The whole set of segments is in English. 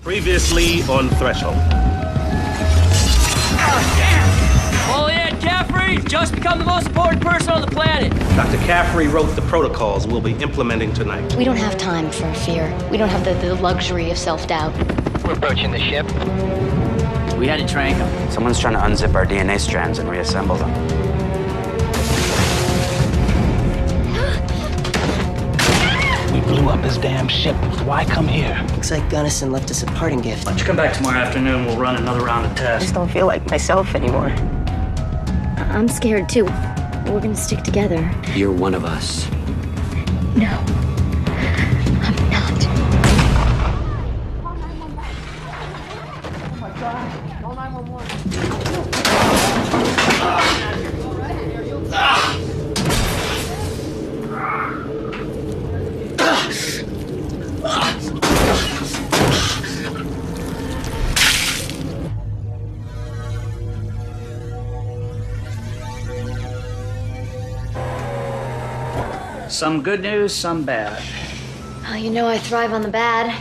Previously on Threshold. Holy Ed Caffrey just become the most important person on the planet. Dr. Caffrey wrote the protocols we'll be implementing tonight. We don't have time for fear. We don't have the luxury of self-doubt. We're approaching the ship. We had to train him. Someone's trying to unzip our DNA strands and reassemble them. We blew up his damn ship. Why come here? Looks like Gunnison left us a parting gift. Why don't you come back tomorrow afternoon, we'll run another round of I tests. just don't feel like myself anymore. I'm scared too. We're gonna stick together. You're one of us. No, I'm not. Some good news, some bad. Oh, you know I thrive on the bad.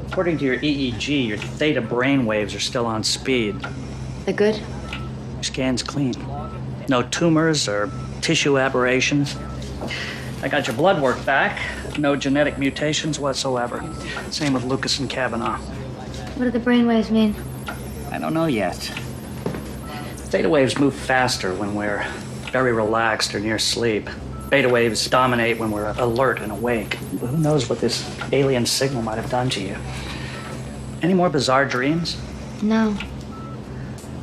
According to your EEG, your theta brain waves are still on speed. The good? Your scan's clean. No tumors or tissue aberrations. I got your blood work back. No genetic mutations whatsoever. Same with Lucas and Cavennaugh. What do the brainwaves mean? I don't know yet. Theta waves move faster when we're very relaxed or near sleep. Beta waves dominate when we're alert and awake. Who knows what this alien signal might have done to you? Any more bizarre dreams? No.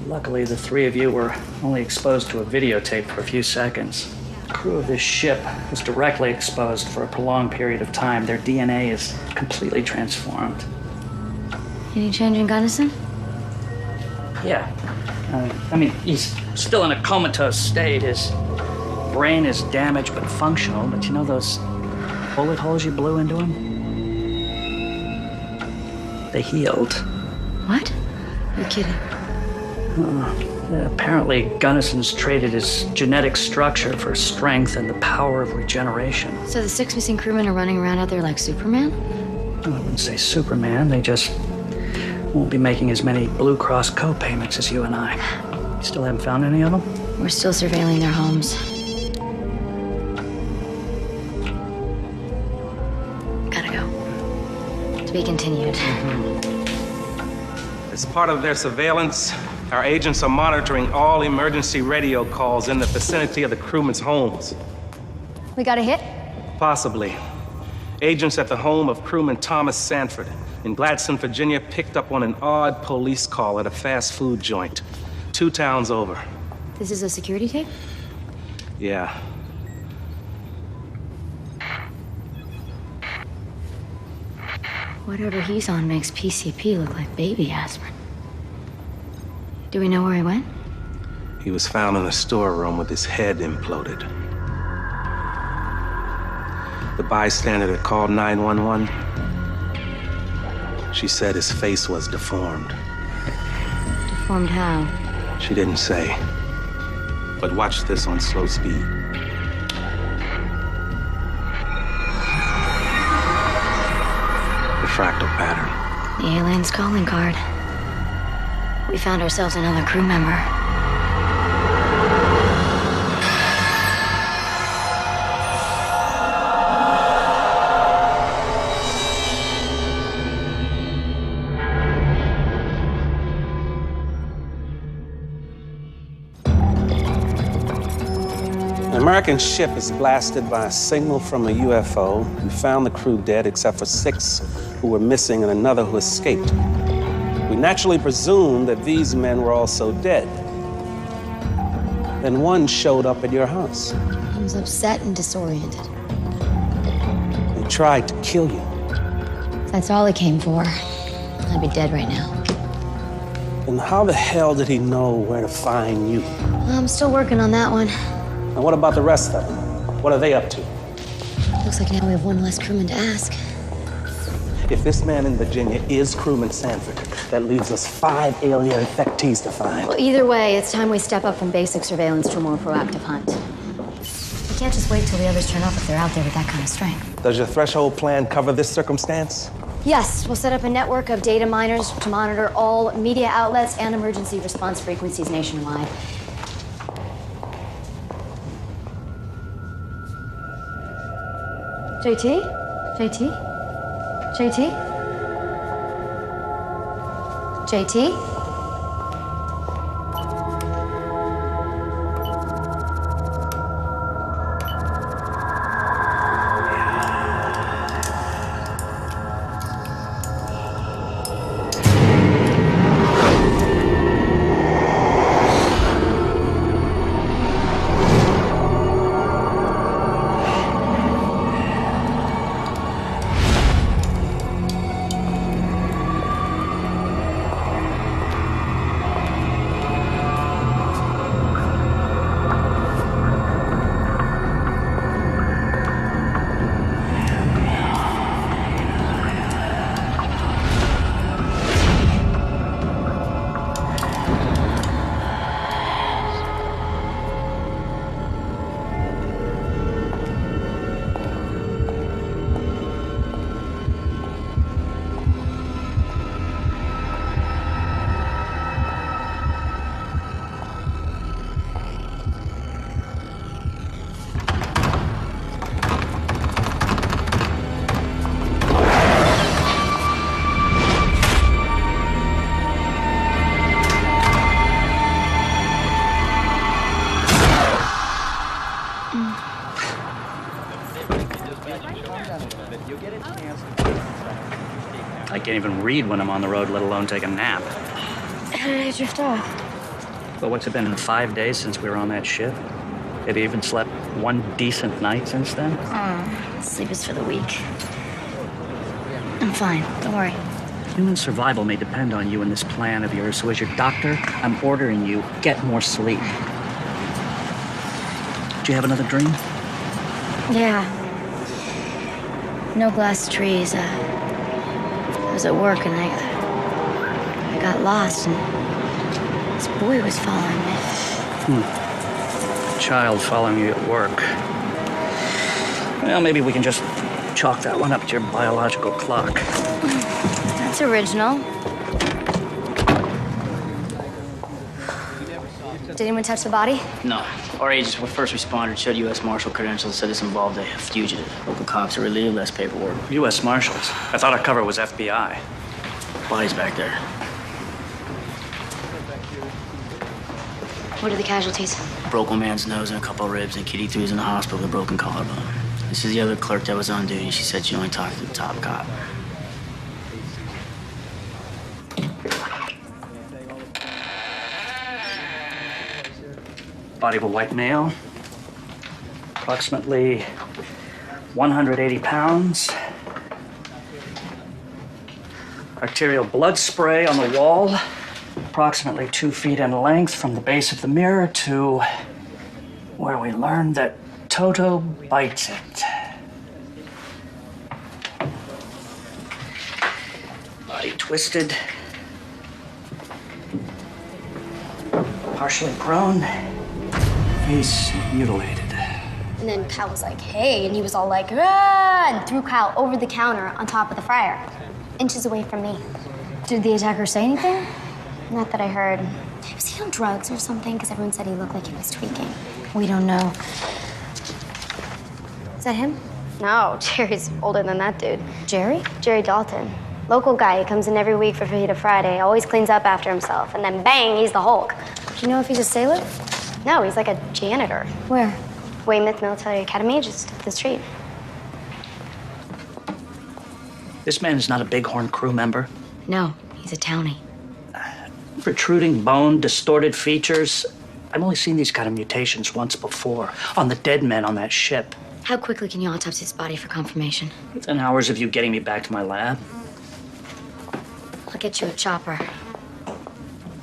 Luckily, the three of you were only exposed to a videotape for a few seconds. The crew of this ship was directly exposed for a prolonged period of time. Their DNA is completely transformed. Any change in Gunnison? Yeah. I mean, he's still in a comatose state. His brain is damaged but functional. But you know those bullet holes you blew into him? They healed. What? You're kidding. Apparently, Gunnison's traded his genetic structure for strength and the power of regeneration. So the 6 missing crewmen are running around out there like Superman? I wouldn't say Superman. They just won't be making as many Blue Cross co-payments as you and I. You still haven't found any of them? We're still surveilling their homes. Gotta go. To be continued. As part of their surveillance, our agents are monitoring all emergency radio calls in the vicinity of the crewmen's homes. We got a hit? Possibly. Agents at the home of crewman Thomas Sanford in Gladstone, Virginia, picked up on an odd police call at a fast food joint 2 towns over. This is a security tape? Yeah. Whatever he's on makes PCP look like baby aspirin. Do we know where he went? He was found in a storeroom with his head imploded. The bystander that called 911, she said his face was deformed. Deformed how? She didn't say. But watch this on slow speed. The fractal pattern. The alien's calling card. We found ourselves another crew member. An American ship is blasted by a signal from a UFO. We found the crew dead except for 6 who were missing and another who escaped. We naturally presumed that these men were also dead. Then one showed up at your house. He was upset and disoriented. They tried to kill you. If that's all he came for, I'd be dead right now. Then how the hell did he know where to find you? I'm still working on that one. And what about the rest of them? What are they up to? Looks like now we have one less crewman to ask. If this man in Virginia is crewman Sanford, that leaves us 5 alien infectees to find. Well, either way, it's time we step up from basic surveillance to a more proactive hunt. We can't just wait till the others turn up if they're out there with that kind of strength. Does your threshold plan cover this circumstance? Yes, we'll set up a network of data miners to monitor all media outlets and emergency response frequencies nationwide. JT? JT? JT? JT? I can't even read when I'm on the road, let alone take a nap. How did I drift off? But what's it been, 5 days since we were on that ship? Have you even slept one decent night since then? Sleep is for the weak. I'm fine, don't worry. Human survival may depend on you in this plan of yours, so as your doctor, I'm ordering you, get more sleep. Did you have another dream? Yeah. No glass trees. I was at work and I got lost and this boy was following me. A child following you at work. Well, maybe we can just chalk that one up to your biological clock. That's original. Did anyone touch the body? No. Our agents were first responders, showed U.S. Marshal credentials, said this involved a fugitive. Local cops are relieved, less paperwork. U.S. Marshals? I thought our cover was FBI. Body's back there. What are the casualties? Broke one man's nose and a couple of ribs, and Kitty 3's in the hospital with a broken collarbone. This is the other clerk that was on duty. She said she only talked to the top cop. Body of a white male, approximately 180 pounds. Arterial blood spray on the wall, approximately 2 feet in length from the base of the mirror to where we learned that Toto bites it. Body twisted, partially prone. He's mutilated. And then Kyle was like, hey, and he was all like, ah, and threw Kyle over the counter on top of the fryer, inches away from me. Did the attacker say anything? Not that I heard. Was he on drugs or something? Because everyone said he looked like he was tweaking. We don't know. Is that him? No, Jerry's older than that dude. Jerry? Jerry Dalton. Local guy. He comes in every week for Fajita Friday, always cleans up after himself, and then bang, he's the Hulk. Do you know if he's a sailor? No, he's like a janitor. Where? Weymouth Military Academy, just up the street. This man is not a Bighorn crew member. No, he's a townie. Protruding bone, distorted features. I've only seen these kind of mutations once before, on the dead men on that ship. How quickly can you autopsy his body for confirmation? Within hours of you getting me back to my lab. I'll get you a chopper.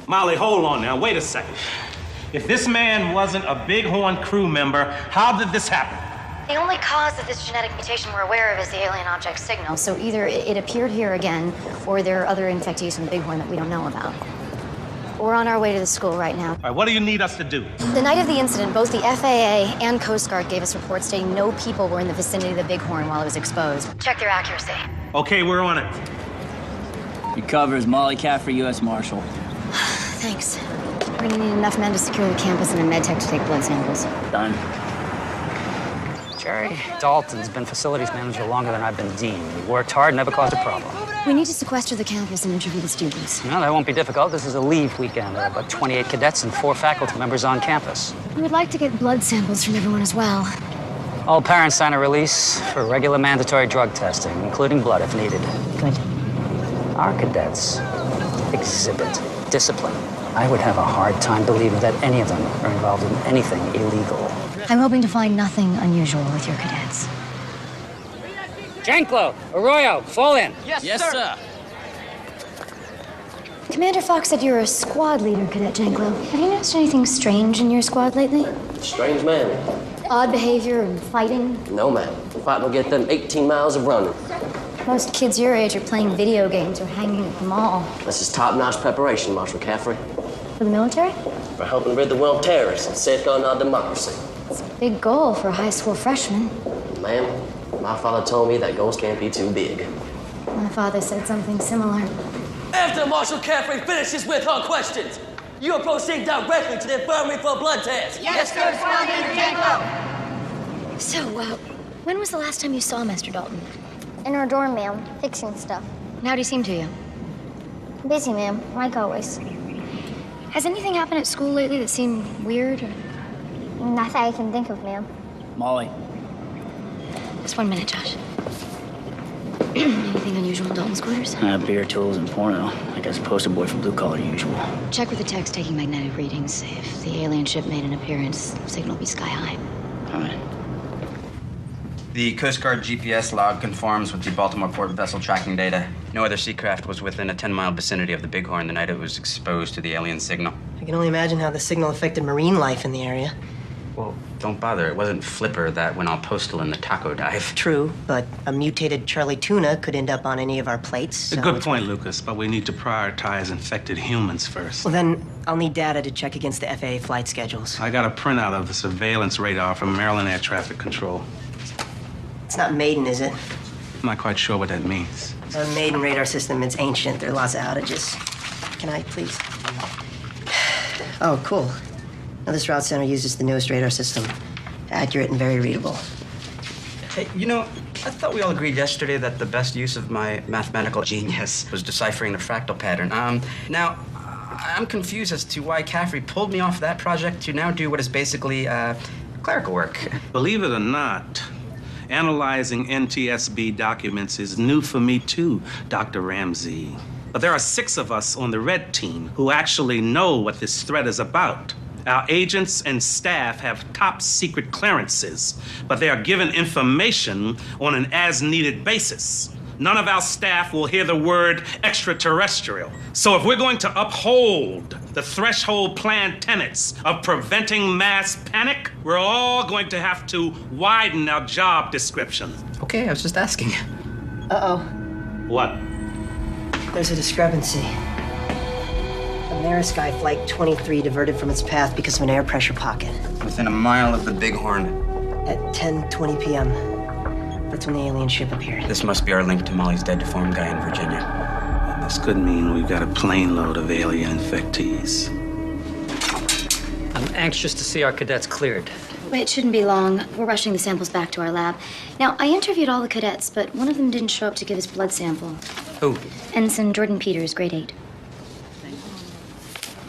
Molly, hold on now. Wait a second. If this man wasn't a Bighorn crew member, how did this happen? The only cause of this genetic mutation we're aware of is the alien object signal. So either it appeared here again, or there are other infectees from the Bighorn that we don't know about. We're on our way to the school right now. All right, what do you need us to do? The night of the incident, both the FAA and Coast Guard gave us reports stating no people were in the vicinity of the Bighorn while it was exposed. Check their accuracy. Okay, we're on it. Your cover is Molly Caffrey, U.S. Marshal. Thanks. We're gonna need enough men to secure the campus and a med tech to take blood samples. Done. Jerry Dalton's been facilities manager longer than I've been dean. He worked hard, never caused a problem. We need to sequester the campus and interview the students. No, that won't be difficult. This is a leave weekend. There are about 28 cadets and 4 faculty members on campus. We would like to get blood samples from everyone as well. All parents sign a release for regular mandatory drug testing, including blood if needed. Good. Our cadets exhibit discipline. I would have a hard time believing that any of them are involved in anything illegal. I'm hoping to find nothing unusual with your cadets. Janklow, Arroyo, fall in. Yes, sir. Commander Fox said you're a squad leader, Cadet Janklow. Have you noticed anything strange in your squad lately? Strange man. Odd behavior and fighting? No, ma'am. Fight will get them 18 miles of running. Most kids your age are playing video games or hanging at the mall. This is top-notch preparation, Marshal Caffrey. For the military? For helping rid the world of terrorists and safeguarding our democracy. It's a big goal for a high school freshman. Ma'am, my father told me that goals can't be too big. My father said something similar. After Marshal Caffrey finishes with her questions, you will proceed directly to the infirmary for a blood test. Yes, sir, Commander Janklow. So, when was the last time you saw Mr. Dalton? In our dorm, ma'am, fixing stuff. And how'd he seem to you? Busy, ma'am, like always. Has anything happened at school lately that seemed weird? Not that I can think of, ma'am. Molly. Just 1 minute, Josh. Anything unusual in Dalton's quarters? Beer, tools, and porno. I guess poster boy from Blue Collar usual. Check with the techs taking magnetic readings. If the alien ship made an appearance, the signal will be sky high. All right. The Coast Guard GPS log conforms with the Baltimore Port vessel tracking data. No other seacraft was within a 10-mile vicinity of the Bighorn the night it was exposed to the alien signal. I can only imagine how the signal affected marine life in the area. Well, don't bother. It wasn't Flipper that went all postal in the taco dive. True, but a mutated Charlie tuna could end up on any of our plates. So Good point, Lucas, but we need to prioritize infected humans first. Well, then I'll need data to check against the FAA flight schedules. I got a printout of the surveillance radar from Maryland Air Traffic Control. It's not maiden, is it? I'm not quite sure what that means. A maiden radar system, it's ancient. There are lots of outages. Can I, please? Oh, cool. Now, this route center uses the newest radar system. Accurate and very readable. Hey, you know, I thought we all agreed yesterday that the best use of my mathematical genius was deciphering the fractal pattern. Now, I'm confused as to why Caffrey pulled me off that project to now do what is basically, clerical work. Believe it or not, analyzing NTSB documents is new for me too, Dr. Ramsey. But there are 6 of us on the red team who actually know what this threat is about. Our agents and staff have top secret clearances, but they are given information on an as-needed basis. None of our staff will hear the word extraterrestrial. So if we're going to uphold the threshold plan tenets of preventing mass panic, we're all going to have to widen our job description. Okay, I was just asking. Uh-oh. What? There's a discrepancy. Amerisky Flight 23 diverted from its path because of an air pressure pocket. Within a mile of the Bighorn. At 10:20 p.m. That's when the alien ship appeared. This must be our link to Molly's dead deformed guy in Virginia. And this could mean we've got a plane load of alien infectees. I'm anxious to see our cadets cleared. It shouldn't be long. We're rushing the samples back to our lab. Now, I interviewed all the cadets, but one of them didn't show up to give his blood sample. Who? Ensign Jordan Peters, grade 8.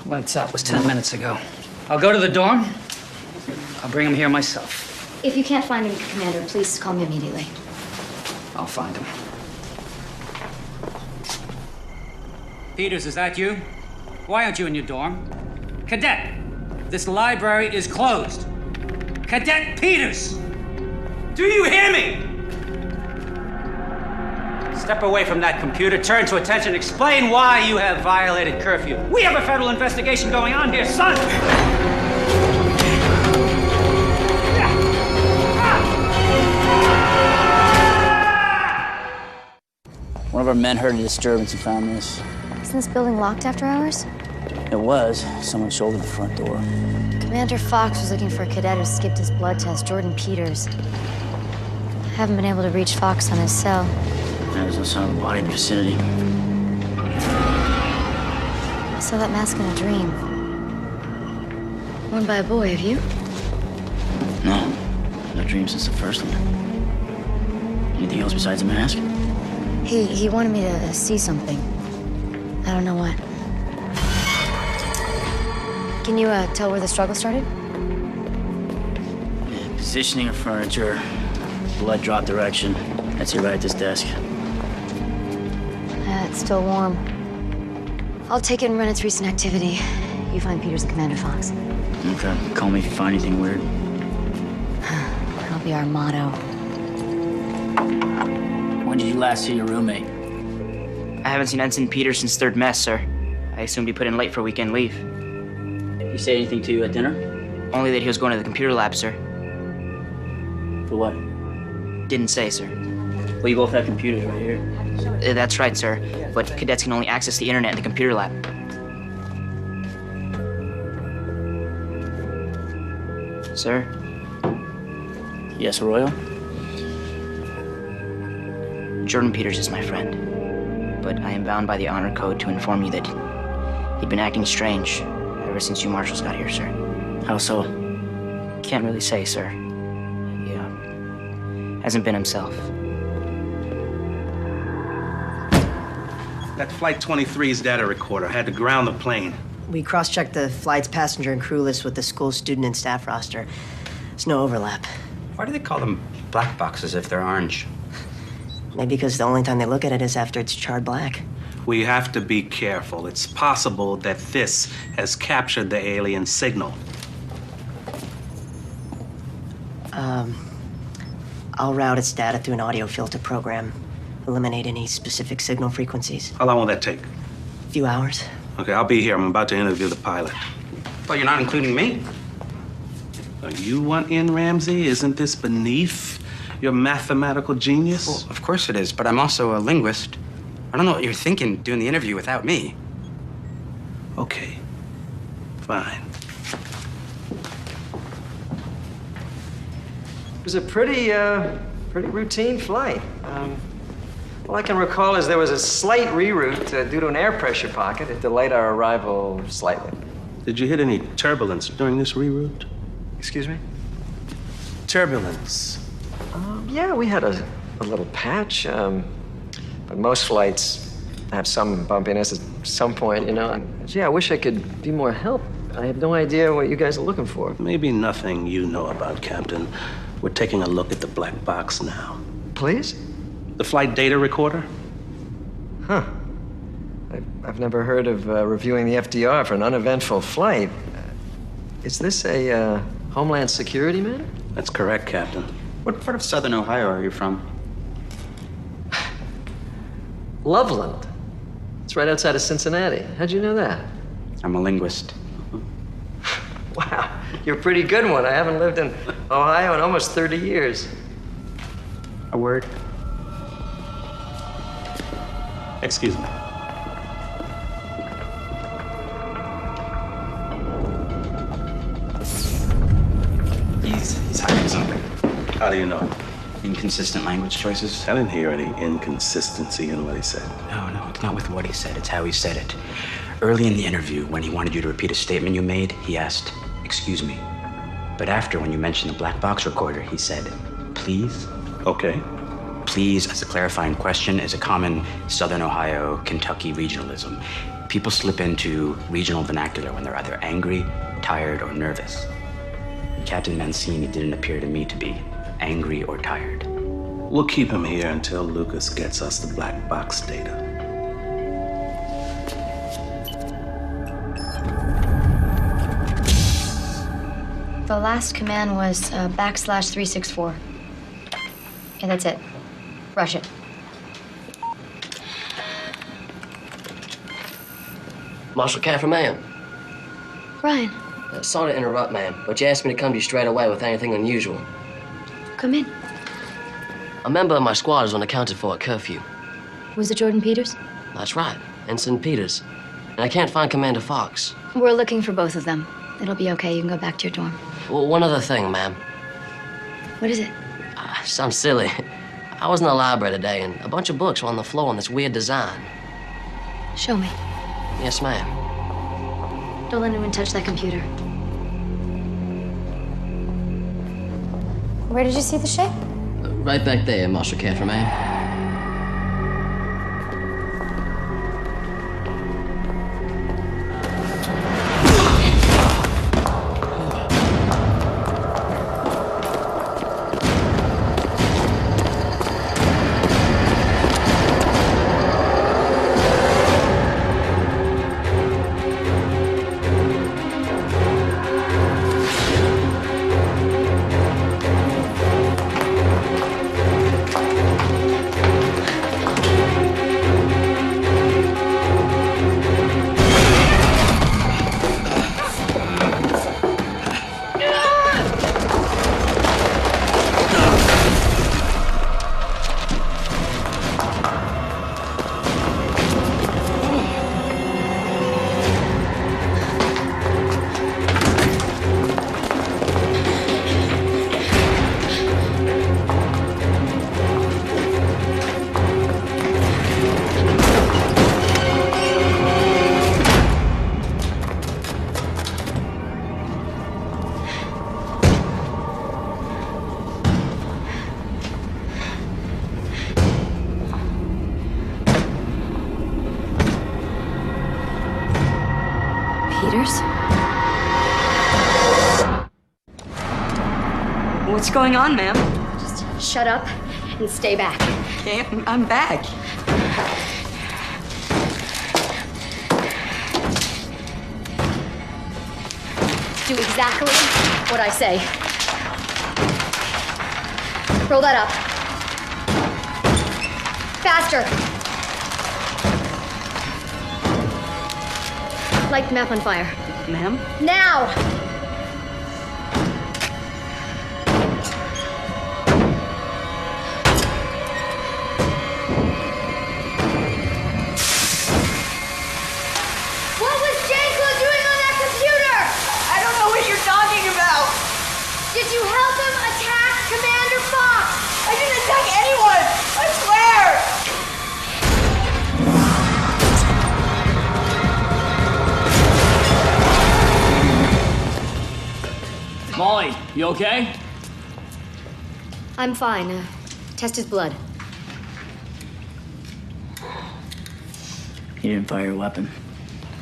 Lights out was 10 minutes ago. I'll go to the dorm. I'll bring him here myself. If you can't find him, Commander, please call me immediately. I'll find him. Peters, is that you? Why aren't you in your dorm? Cadet, this library is closed. Cadet Peters! Do you hear me? Step away from that computer, turn to attention, explain why you have violated curfew. We have a federal investigation going on here, son! One of our men heard a disturbance and found this. Isn't this building locked after hours? It was. Someone shouldered the front door. Commander Fox was looking for a cadet who skipped his blood test, Jordan Peters. I haven't been able to reach Fox on his cell. There's no sign of a body in the vicinity. I saw that mask in a dream. Worn by a boy, have you? No. No dream since the first one. Anything else besides a mask? He wanted me to see something. I don't know what. Can you tell where the struggle started? Yeah, positioning of furniture, blood drop direction. That's it right at this desk. It's still warm. I'll take it and run its recent activity. You find Peters and Commander Fox. Okay. Call me if you find anything weird. That'll be our motto. When did you last see your roommate? I haven't seen Ensign Peters since 3rd mess, sir. I assumed he put in late for weekend leave. Did he say anything to you at dinner? Only that he was going to the computer lab, sir. For what? Didn't say, sir. Well, you both have computers right here. That's right, sir. But cadets can only access the internet in the computer lab. Sir? Yes, Royal? Jordan Peters is my friend. But I am bound by the honor code to inform you that he'd been acting strange ever since you marshals got here, sir. How so? Can't really say, sir. He, hasn't been himself. That Flight 23's data recorder had to ground the plane. We cross-checked the flight's passenger and crew list with the school student and staff roster. There's no overlap. Why do they call them black boxes if they're orange? Maybe because the only time they look at it is after it's charred black. We have to be careful. It's possible that this has captured the alien signal. I'll route its data through an audio filter program. Eliminate any specific signal frequencies. How long will that take? A few hours. Okay, I'll be here. I'm about to interview the pilot. Well, you're not including me. You want in, Ramsey? Isn't this beneath your mathematical genius? Well, of course it is, but I'm also a linguist. I don't know what you're thinking doing the interview without me. Okay, fine. It was a pretty routine flight. All I can recall is there was a slight reroute due to an air pressure pocket. It delayed our arrival slightly. Did you hit any turbulence during this reroute? Excuse me? Turbulence. Yeah, we had a little patch. But most flights have some bumpiness at some point, you know. Gee, I wish I could be more help. I have no idea what you guys are looking for. Maybe nothing you know about, Captain. We're taking a look at the black box now. Please? The flight data recorder? Huh. I've never heard of reviewing the FDR for an uneventful flight. Is this a Homeland Security matter? That's correct, Captain. What part of Southern Ohio are you from? Loveland. It's right outside of Cincinnati. How'd you know that? I'm a linguist. Wow, you're a pretty good one. I haven't lived in Ohio in almost 30 years. A word? Excuse me. He's hiding something. How do you know? Inconsistent language choices. I didn't hear any inconsistency in what he said. No, it's not with what he said. It's how he said it. Early in the interview, when he wanted you to repeat a statement you made, he asked, "Excuse me." But after, when you mentioned the black box recorder, he said, "Please?" Okay. Please, as a clarifying question, is a common Southern Ohio, Kentucky regionalism. People slip into regional vernacular when they're either angry, tired, or nervous. Captain Mancini didn't appear to me to be angry or tired. We'll keep him here until Lucas gets us the black box data. The last command was \364. Yeah, that's it. Rush it. Marshal Caffrey, ma'am. Ryan, Sorry to interrupt, ma'am, but you asked me to come to you straight away with anything unusual. come in. A member of my squad is unaccounted for at curfew. Was it Jordan Peters? That's right, Ensign Peters. And I can't find Commander Fox. We're looking for both of them. It'll be okay. You can go back to your dorm. Well, one other thing, ma'am. What is it? Sounds silly. I was in the library today, and a bunch of books were on the floor in this weird design. Show me. Yes, ma'am. Don't let anyone touch that computer. Where did you see the shape? Right back there, Master Caffrey, ma'am. What's going on, ma'am? Just shut up and stay back. Okay, I'm back. Do exactly what I say. Roll that up. Faster. Light the map on fire. Ma'am? Now! Did you help him attack Commander Fox? I didn't attack anyone! I swear! Molly, you okay? I'm fine. Test his blood. You didn't fire your weapon.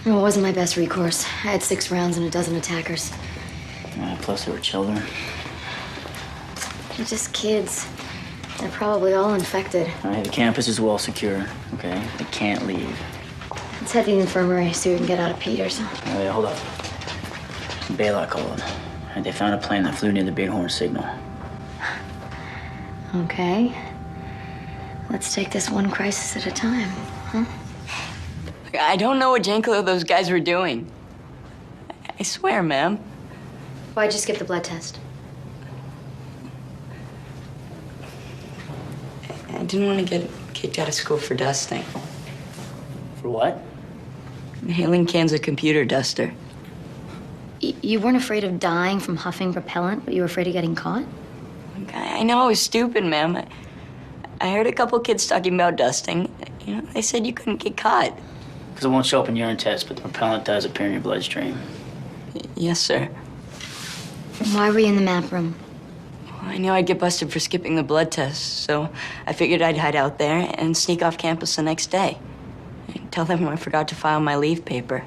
No, it wasn't my best recourse. I had 6 rounds and a dozen attackers. Plus, they were children. They're just kids. They're probably all infected. All right, the campus is well secure, okay? They can't leave. Let's head to the infirmary so we can get out of Peters. Oh, yeah, hold up. Baylock called. And they found a plane that flew near the Bighorn signal. Okay. Let's take this one crisis at a time, huh? I don't know what Janklo those guys were doing. I swear, ma'am. Why'd you skip the blood test? I didn't want to get kicked out of school for dusting. For what? Inhaling cans of computer duster. You weren't afraid of dying from huffing propellant, but you were afraid of getting caught? I know I was stupid, ma'am. I heard a couple kids talking about dusting. You know, they said you couldn't get caught. Because it won't show up in urine tests, but the propellant does appear in your bloodstream. Yes, sir. Why were you in the map room? I knew I'd get busted for skipping the blood test, so I figured I'd hide out there and sneak off campus the next day. And tell them I forgot to file my leave paper.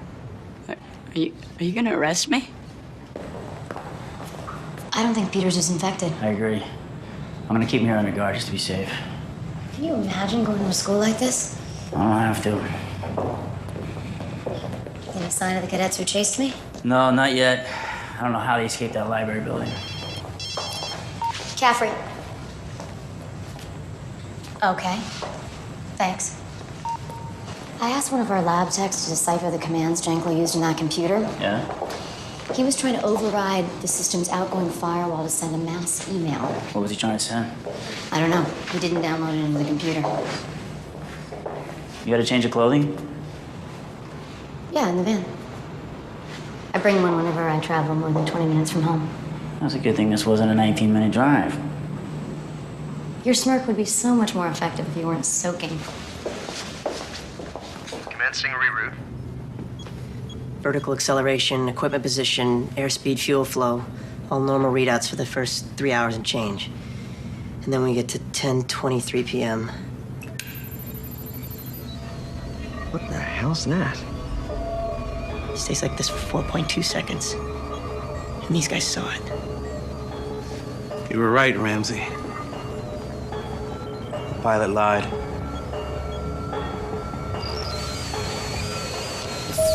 Are you gonna arrest me? I don't think Peters is infected. I agree. I'm gonna keep him here under guard just to be safe. Can you imagine going to a school like this? I don't have to. Any sign of the cadets who chased me? No, not yet. I don't know how they escaped that library building. Caffrey. Okay. Thanks. I asked one of our lab techs to decipher the commands Janklo used in that computer. Yeah? He was trying to override the system's outgoing firewall to send a mass email. What was he trying to send? I don't know. He didn't download it into the computer. You got a change of clothing? Yeah, in the van. I bring one whenever I travel more than 20 minutes from home. That's a good thing this wasn't a 19-minute drive. You're Your smirk would be so much more effective if you weren't soaking. Commencing reroute. Vertical acceleration, equipment position, airspeed, fuel flow. All normal readouts for the first 3 hours and change. And then we get to 10:23 p.m. What the hell's that? It stays like this for 4.2 seconds. And these guys saw it. You were right, Ramsey. The pilot lied.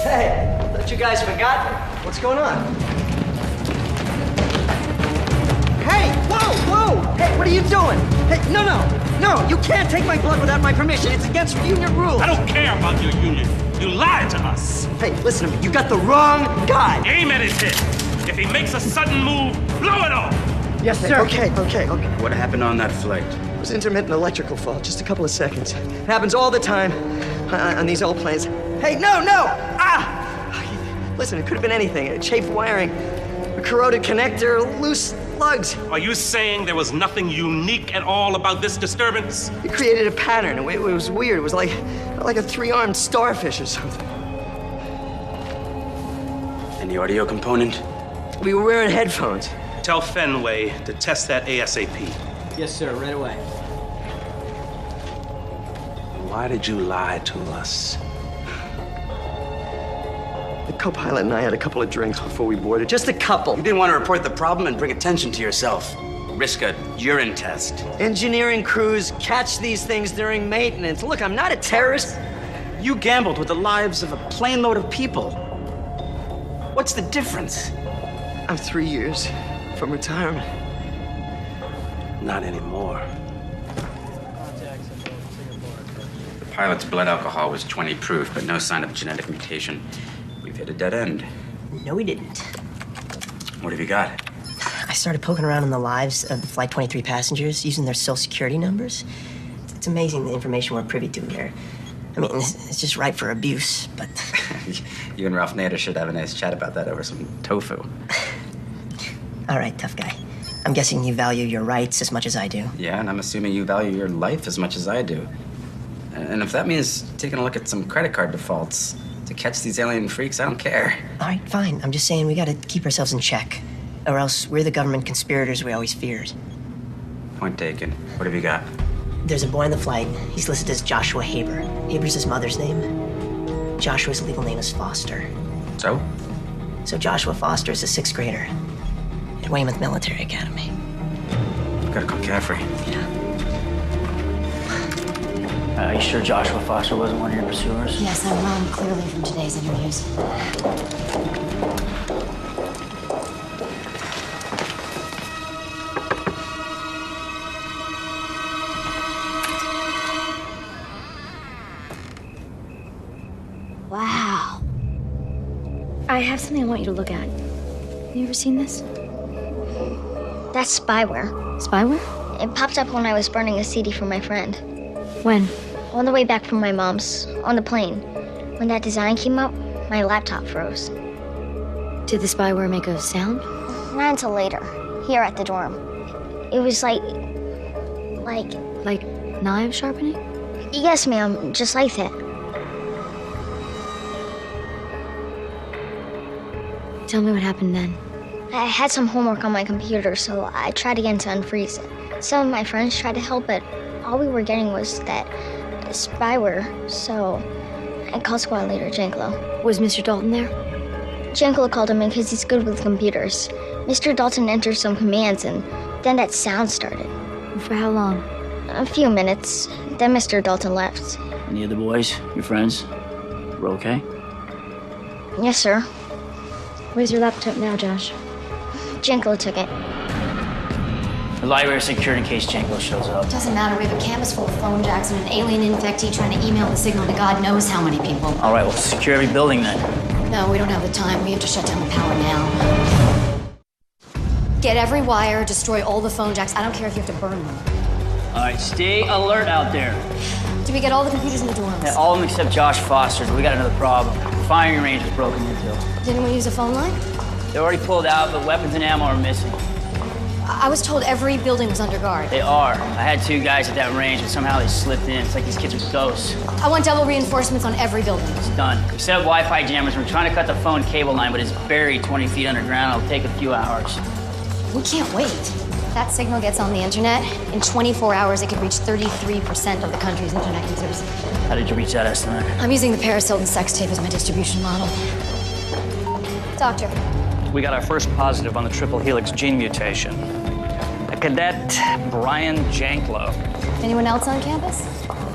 Hey, thought you guys forgot. What's going on? Hey, whoa! Hey, what are you doing? Hey, no, you can't take my blood without my permission. It's against union rules. I don't care about your union. You lied to us. Hey, listen to me. You got the wrong guy. Aim at his head. If he makes a sudden move, blow it off. Yes, sir. Okay. What happened on that flight? It was intermittent electrical fault, just a couple of seconds. It happens all the time on these old planes. Hey, no! Ah! Listen, it could have been anything. A chafed wiring, a corroded connector, loose lugs. Are you saying there was nothing unique at all about this disturbance? It created a pattern. It was weird. It was like a three-armed starfish or something. And the audio component? We were wearing headphones. Tell Fenway to test that ASAP. Yes, sir. Right away. Why did you lie to us? The co-pilot and I had a couple of drinks before we boarded. Just a couple. You didn't want to report the problem and bring attention to yourself. Risk a urine test. Engineering crews catch these things during maintenance. Look, I'm not a terrorist. You gambled with the lives of a plane load of people. What's the difference? I'm 3 years from retirement. Not anymore. The pilot's blood alcohol was 20 proof, but no sign of genetic mutation. We've hit a dead end. No, we didn't. What have you got? I started poking around in the lives of the Flight 23 passengers using their social security numbers. It's amazing the information we're privy to here. I mean, it's just ripe for abuse, but... You and Ralph Nader should have a nice chat about that over some tofu. All right, tough guy. I'm guessing you value your rights as much as I do. Yeah, and I'm assuming you value your life as much as I do. And if that means taking a look at some credit card defaults to catch these alien freaks, I don't care. All right, fine. I'm just saying we gotta keep ourselves in check. Or else we're the government conspirators we always feared. Point taken. What have you got? There's a boy on the flight. He's listed as Joshua Haber. Haber's his mother's name. Joshua's legal name is Foster. So? So Joshua Foster is a 6th grader at Weymouth Military Academy. Gotta call Caffrey. Yeah. Are you sure Joshua Foster wasn't one of your pursuers? Yes, I'm wrong, clearly, from today's interviews. Wow. I have something I want you to look at. Have you ever seen this? That's spyware. Spyware? It popped up when I was burning a CD for my friend. When? On the way back from my mom's, on the plane. When that design came up, my laptop froze. Did the spyware make a sound? Not until later, here at the dorm. It was like... Like knives sharpening? Yes, ma'am, just like that. Tell me what happened then. I had some homework on my computer, so I tried again to unfreeze it. Some of my friends tried to help, but all we were getting was that spyware, so I called squad leader Janklo. Was Mr. Dalton there? Janklo called him in because he's good with computers. Mr. Dalton entered some commands, and then that sound started. For how long? A few minutes. Then Mr. Dalton left. And the other boys, your friends, were okay? Yes, sir. Where's your laptop now, Josh? Janklo took it. The library is secured in case Janko shows up. Doesn't matter. We have a campus full of phone jacks and an alien infectee trying to email the signal to God knows how many people. All right, well, secure every building then. No, we don't have the time. We have to shut down the power now. Get every wire, destroy all the phone jacks. I don't care if you have to burn them. All right, stay alert out there. Did we get all the computers in the dorms? Yeah, all of them except Josh Foster's. We got another problem. The firing range was broken into. Did anyone use a phone line? They're already pulled out, but weapons and ammo are missing. I was told every building was under guard. They are. I had 2 guys at that range, and somehow they slipped in. It's like these kids are ghosts. I want double reinforcements on every building. It's done. We set up Wi-Fi jammers. We're trying to cut the phone cable line, but it's buried 20 feet underground. It'll take a few hours. We can't wait. That signal gets on the internet. In 24 hours, it could reach 33% of the country's internet users. How did you reach that estimate? I'm using the Paris Hilton sex tape as my distribution model. Doctor. We got our first positive on the triple helix gene mutation. A cadet, Brian Janklow. Anyone else on campus?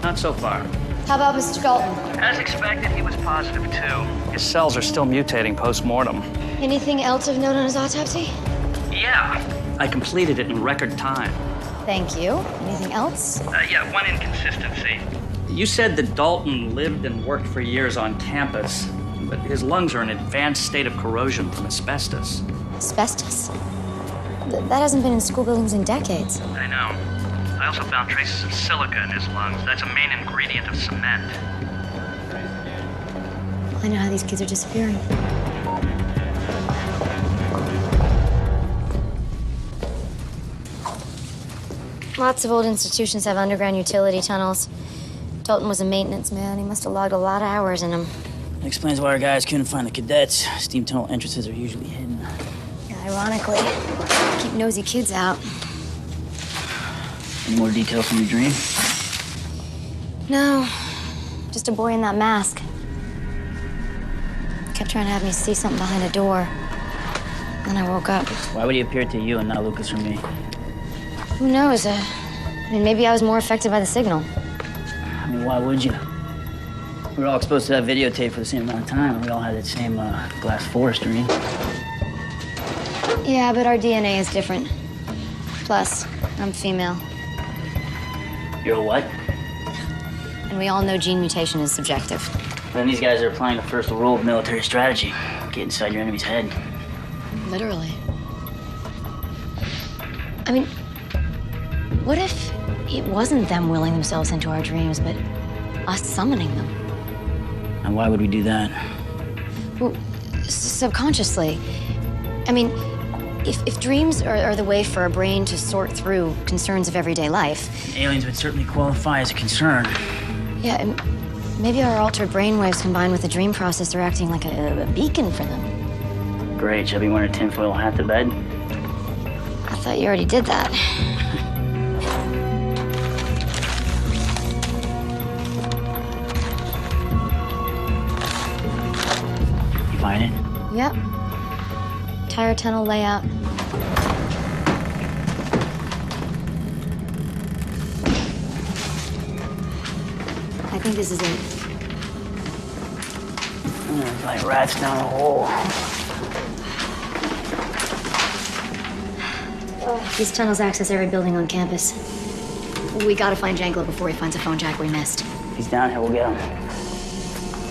Not so far. How about Mr. Galton? As expected, he was positive too. His cells are still mutating post-mortem. Anything else of note on his autopsy? Yeah. I completed it in record time. Thank you. Anything else? Yeah, one inconsistency. You said that Dalton lived and worked for years on campus, but his lungs are in an advanced state of corrosion from asbestos. Asbestos? That hasn't been in school buildings in decades. I know. I also found traces of silica in his lungs. That's a main ingredient of cement. I know how these kids are disappearing. Lots of old institutions have underground utility tunnels. Dalton was a maintenance man. He must have logged a lot of hours in them. That explains why our guys couldn't find the cadets. Steam tunnel entrances are usually hidden. Ironically, keep nosy kids out. Any more details from your dream? No, just a boy in that mask. Kept trying to have me see something behind a door. Then I woke up. Why would he appear to you and not Lucas or me? Who knows? I mean, maybe I was more affected by the signal. I mean, why would you? We were all exposed to that videotape for the same amount of time, and we all had that same glass forest dream. Yeah, but our DNA is different. Plus, I'm female. You're a what? And we all know gene mutation is subjective. Then these guys are applying the first rule of military strategy. Get inside your enemy's head. Literally. I mean, what if it wasn't them willing themselves into our dreams, but us summoning them? And why would we do that? Well, subconsciously. I mean, if dreams are the way for a brain to sort through concerns of everyday life... Aliens would certainly qualify as a concern. Yeah, and maybe our altered brainwaves combined with the dream process are acting like a beacon for them. Great. Shall we wear a tinfoil hat to bed? I thought you already did that. You find it? Yep. Tire tunnel layout. I think this is it. Like rats down a hole. These tunnels access every building on campus. We gotta find Janklow before he finds a phone jack we missed. If he's down here, we'll get him.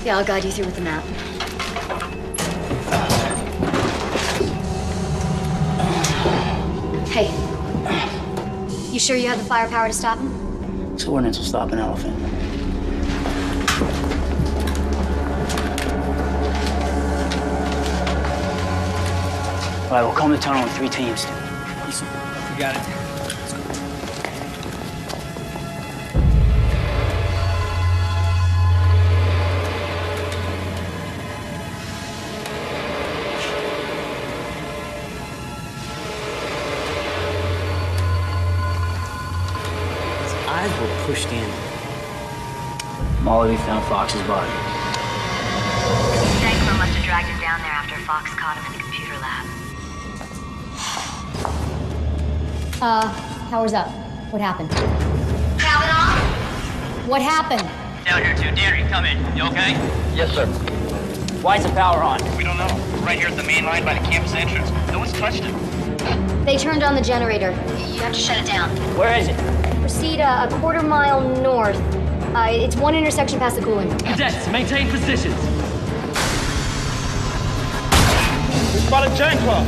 Yeah, I'll guide you through with the map. Hey. You sure you have the firepower to stop him? This ordnance will stop an elephant. All right, we'll comb the tunnel in 3 teams. Listen, you got it. Let's go. His eyes were pushed in. Molly, we found Fox's body. Janklow must have dragged him down there after Fox caught him in the computer lab. Power's up. What happened? Cavennaugh? What happened? Down here, too. Danny, come in. You okay? Yes, sir. Why's the power on? We don't know. We're right here at the main line by the campus entrance. No one's touched it. They turned on the generator. You have to shut it down. Where is it? Proceed a quarter-mile north. It's one intersection past the cooling. Cadets, maintain positions. We spotted Janklow.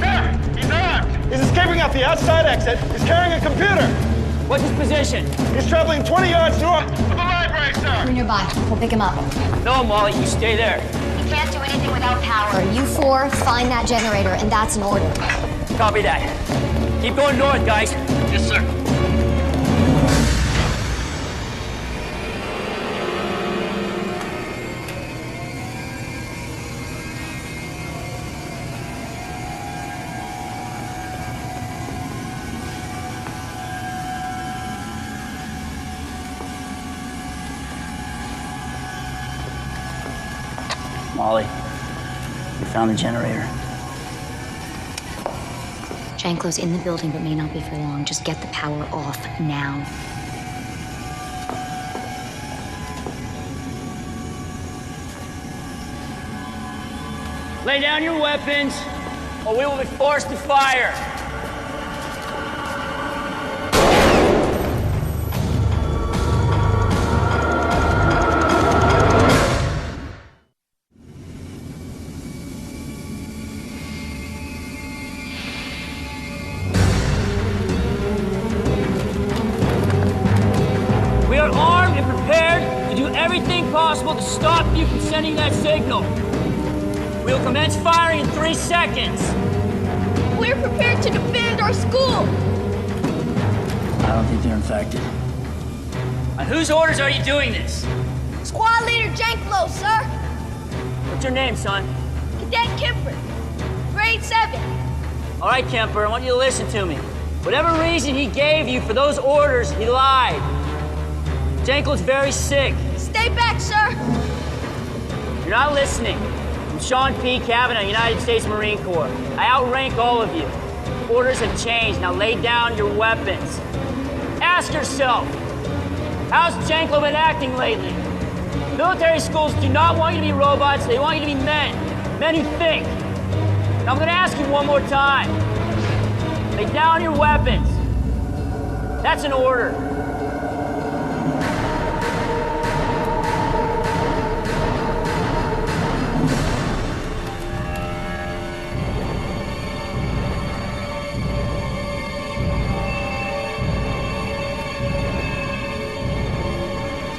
There! He's armed! He's escaping out the outside exit. He's carrying a computer. What's his position? He's traveling 20 yards north of the library, sir! We're nearby. We'll pick him up. No, Molly, you stay there. He can't do anything without power. You 4 find that generator, and that's an order. Copy that. Keep going north, guys. Yes, sir. Molly, we found the generator. Janklo's in the building, but may not be for long. Just get the power off now. Lay down your weapons, or we will be forced to fire. We are armed and prepared to do everything possible to stop you from sending that signal. We will commence firing in 3 seconds. We're prepared to defend our school. I don't think they're infected. On whose orders are you doing this? Squad leader Janklo, sir. What's your name, son? Cadet Kemper, grade 7. All right, Kemper, I want you to listen to me. Whatever reason he gave you for those orders, he lied. Janklo's very sick. Stay back, sir. You're not listening. I'm Sean P. Cavennaugh, United States Marine Corps. I outrank all of you. Orders have changed. Now lay down your weapons. Ask yourself, how's Janklo been acting lately? Military schools do not want you to be robots. They want you to be men. Men who think. Now I'm going to ask you one more time. Lay down your weapons. That's an order.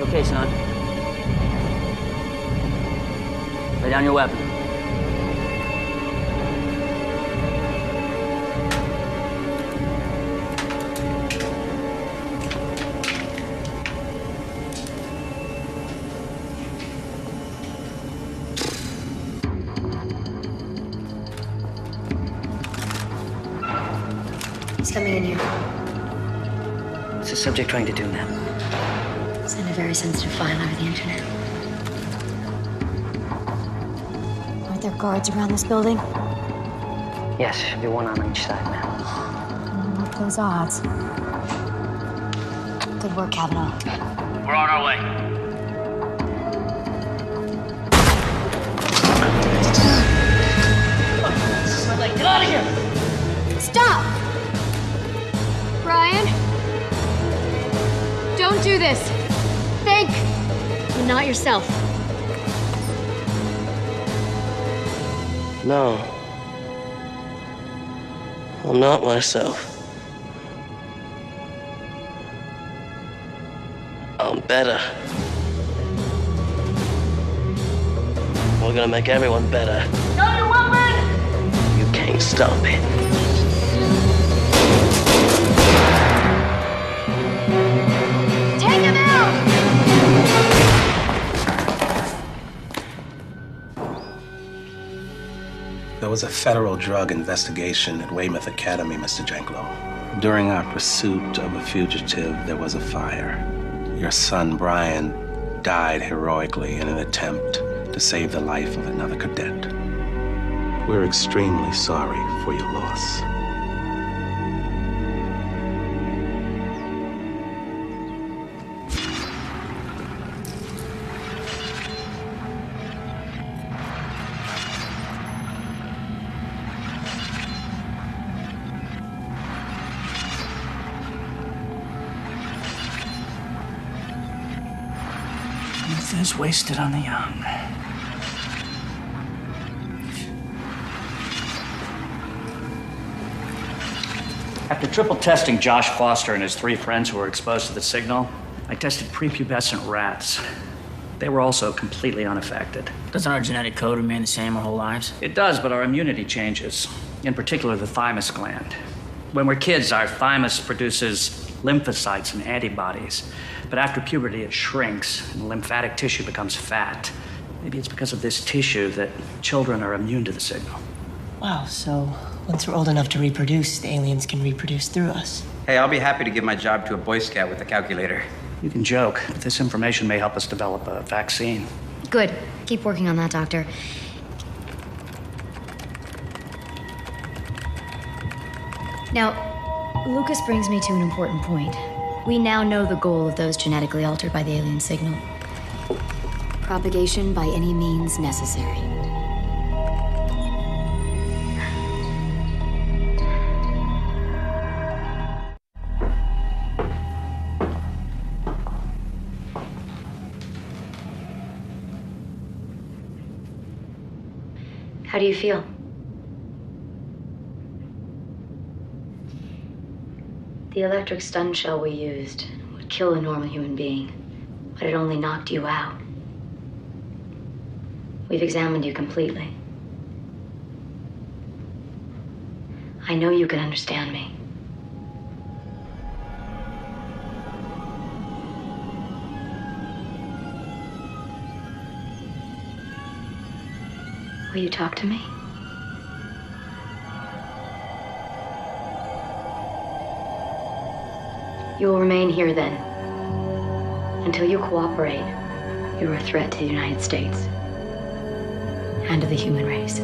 Okay, son. Lay down your weapon. He's coming in here. What's the subject trying to do now? Send a very sensitive file over the internet. Aren't there guards around this building? Yes, should be one on each side now. Not those odds. Good work, Cavennaugh. We're on our way. Get out of here! Stop! Brian, don't do this. Think. You're not yourself. No. I'm not myself. I'm better. We're gonna make everyone better. Down your weapon! You can't stop it. Take him out! There was a federal drug investigation at Weymouth Academy, Mr. Janklo. During our pursuit of a fugitive, there was a fire. Your son, Brian, died heroically in an attempt to save the life of another cadet. We're extremely sorry for your loss. Youth is wasted on the young. After triple testing Josh Foster and his 3 friends who were exposed to the signal, I tested prepubescent rats. They were also completely unaffected. Doesn't our genetic code remain the same our whole lives? It does, but our immunity changes. In particular, the thymus gland. When we're kids, our thymus produces lymphocytes and antibodies. But after puberty, it shrinks and lymphatic tissue becomes fat. Maybe it's because of this tissue that children are immune to the signal. Wow, so once we're old enough to reproduce, the aliens can reproduce through us. Hey, I'll be happy to give my job to a Boy Scout with a calculator. You can joke, but this information may help us develop a vaccine. Good. Keep working on that, Doctor. Now, Lucas brings me to an important point. We now know the goal of those genetically altered by the alien signal. Propagation by any means necessary. How do you feel? The electric stun shell we used would kill a normal human being, but it only knocked you out. We've examined you completely. I know you can understand me. Will you talk to me? You will remain here then. Until you cooperate, you are a threat to the United States and to the human race.